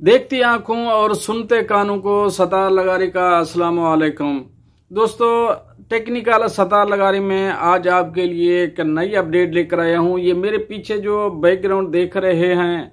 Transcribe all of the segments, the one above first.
देखती आंखों और सुनते कानों को सतार लगारी का अस्सलाम वालेकुम। दोस्तों, टेक्निकल सतार लगारी में आज आपके लिए एक नई अपडेट लेकर आया हूं। ये मेरे पीछे जो बैकग्राउंड देख रहे हैं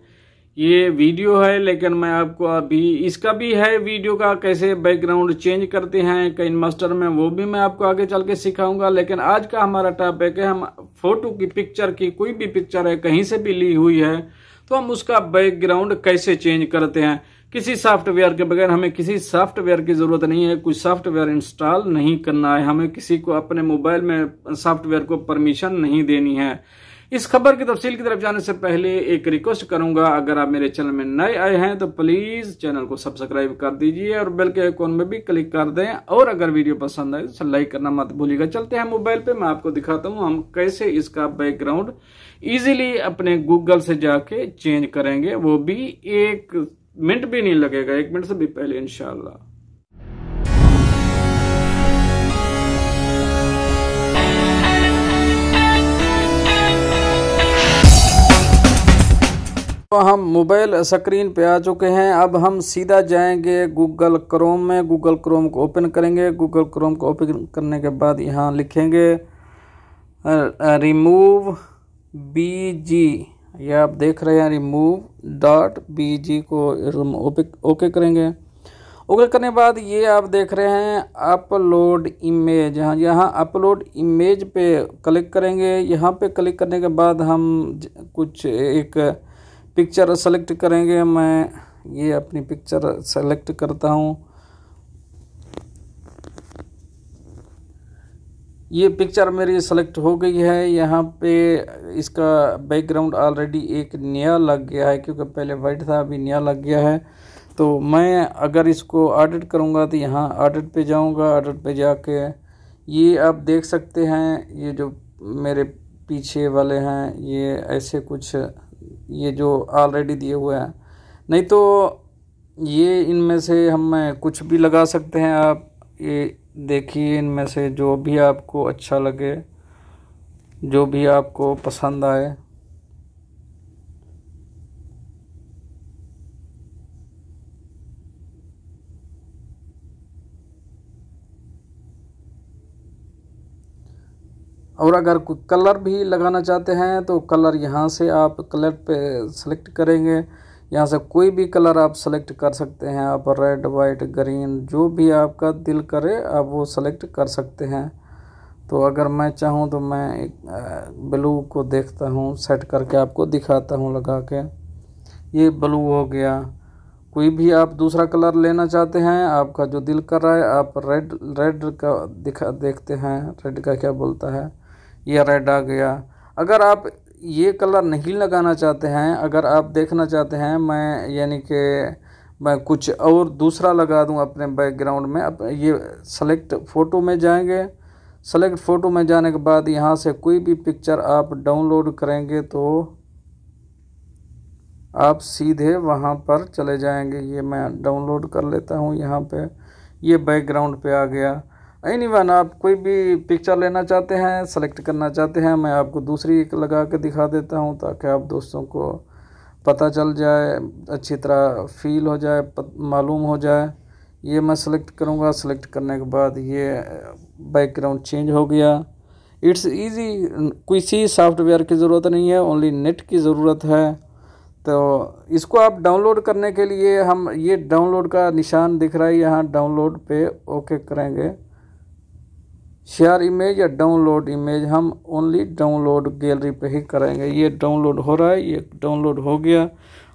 ये वीडियो है, लेकिन मैं आपको अभी इसका भी है वीडियो का कैसे बैकग्राउंड चेंज करते हैं काइन मास्टर में, वो भी मैं आपको आगे चल के सिखाऊंगा। लेकिन आज का हमारा टॉपिक है, हम फोटो की पिक्चर की कोई भी पिक्चर है कहीं से भी ली हुई है तो हम उसका बैकग्राउंड कैसे चेंज करते हैं किसी सॉफ्टवेयर के बगैर। हमें किसी सॉफ्टवेयर की जरूरत नहीं है, कुछ सॉफ्टवेयर इंस्टॉल नहीं करना है, हमें किसी को अपने मोबाइल में सॉफ्टवेयर को परमिशन नहीं देनी है। इस खबर की तफसील की तरफ जाने से पहले एक रिक्वेस्ट करूंगा, अगर आप मेरे चैनल में नए आए हैं तो प्लीज चैनल को सब्सक्राइब कर दीजिए और बेल के आइकॉन में भी क्लिक कर दें, और अगर वीडियो पसंद आए तो लाइक करना मत भूलिएगा। चलते हैं मोबाइल पे, मैं आपको दिखाता हूं हम कैसे इसका बैकग्राउंड इजीली अपने गूगल से जाके चेंज करेंगे, वो भी 1 मिनट भी नहीं लगेगा, 1 मिनट से भी पहले इंशाल्लाह। तो हम मोबाइल स्क्रीन पे आ चुके हैं। अब हम सीधा जाएंगे गूगल क्रोम में। गूगल क्रोम को ओपन करेंगे। गूगल क्रोम को ओपन करने के बाद यहाँ लिखेंगे रिमूव बीजी, ये आप देख रहे हैं remove.bg को ओके करेंगे। ओके करने के बाद ये आप देख रहे हैं अपलोड इमेज, यहाँ अपलोड इमेज पे क्लिक करेंगे। यहाँ पे क्लिक करने के बाद हम कुछ एक पिक्चर सेलेक्ट करेंगे। मैं ये अपनी पिक्चर सेलेक्ट करता हूँ। ये पिक्चर मेरी सेलेक्ट हो गई है। यहाँ पे इसका बैकग्राउंड ऑलरेडी एक नया लग गया है, क्योंकि पहले वाइट था, अभी नया लग गया है। तो मैं अगर इसको एडिट करूँगा तो यहाँ एडिट पे जाऊँगा। एडिट पे जाके ये आप देख सकते हैं, ये जो मेरे पीछे वाले हैं ये ऐसे कुछ, ये जो ऑलरेडी दिए हुए हैं, नहीं तो ये इनमें से हम कुछ भी लगा सकते हैं। आप ये देखिए, इनमें से जो भी आपको अच्छा लगे, जो भी आपको पसंद आए। और अगर कोई कलर भी लगाना चाहते हैं तो कलर यहाँ से आप कलर पे सेलेक्ट करेंगे। यहाँ से कोई भी कलर आप सेलेक्ट कर सकते हैं। आप रेड, वाइट, ग्रीन, जो भी आपका दिल करे आप वो सेलेक्ट कर सकते हैं। तो अगर मैं चाहूँ तो मैं एक ब्लू को देखता हूँ, सेट करके आपको दिखाता हूँ लगा के। ये ब्लू हो गया। कोई भी आप दूसरा कलर लेना चाहते हैं, आपका जो दिल कर रहा है, आप रेड का देखते हैं, रेड का क्या बोलता है, ये रेड आ गया। अगर आप ये कलर नहीं लगाना चाहते हैं, अगर आप देखना चाहते हैं मैं यानी कि मैं कुछ और दूसरा लगा दूं अपने बैकग्राउंड में, अब ये सेलेक्ट फ़ोटो में जाएंगे। सेलेक्ट फ़ोटो में जाने के बाद यहाँ से कोई भी पिक्चर आप डाउनलोड करेंगे तो आप सीधे वहाँ पर चले जाएंगे। ये मैं डाउनलोड कर लेता हूँ। यहाँ पे ये बैकग्राउंड पे आ गया। एनीवन आप कोई भी पिक्चर लेना चाहते हैं, सेलेक्ट करना चाहते हैं, मैं आपको दूसरी एक लगा के दिखा देता हूं ताकि आप दोस्तों को पता चल जाए, अच्छी तरह फील हो जाए, मालूम हो जाए। ये मैं सेलेक्ट करूंगा। सेलेक्ट करने के बाद ये बैकग्राउंड चेंज हो गया। इट्स इजी, किसी सॉफ्टवेयर की ज़रूरत नहीं है, ओनली नेट की ज़रूरत है। तो इसको आप डाउनलोड करने के लिए हम ये डाउनलोड का निशान दिख रहा है, यहाँ डाउनलोड पे ओके करेंगे। शेयर इमेज या डाउनलोड इमेज, हम ओनली डाउनलोड गैलरी पे ही करेंगे। ये डाउनलोड हो रहा है, ये डाउनलोड हो गया।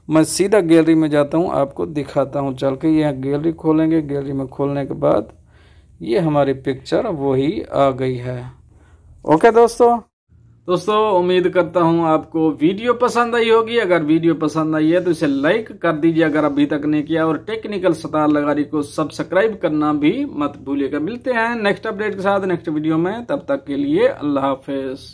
मैं सीधा गैलरी में जाता हूँ, आपको दिखाता हूँ चल के। यह गैलरी खोलेंगे। गैलरी में खोलने के बाद ये हमारी पिक्चर वही आ गई है। ओके दोस्तों, उम्मीद करता हूं आपको वीडियो पसंद आई होगी। अगर वीडियो पसंद आई है तो इसे लाइक कर दीजिए अगर अभी तक नहीं किया, और टेक्निकल सतार लगारी को सब्सक्राइब करना भी मत भूलिएगा। मिलते हैं नेक्स्ट अपडेट के साथ नेक्स्ट वीडियो में, तब तक के लिए अल्लाह हाफिज।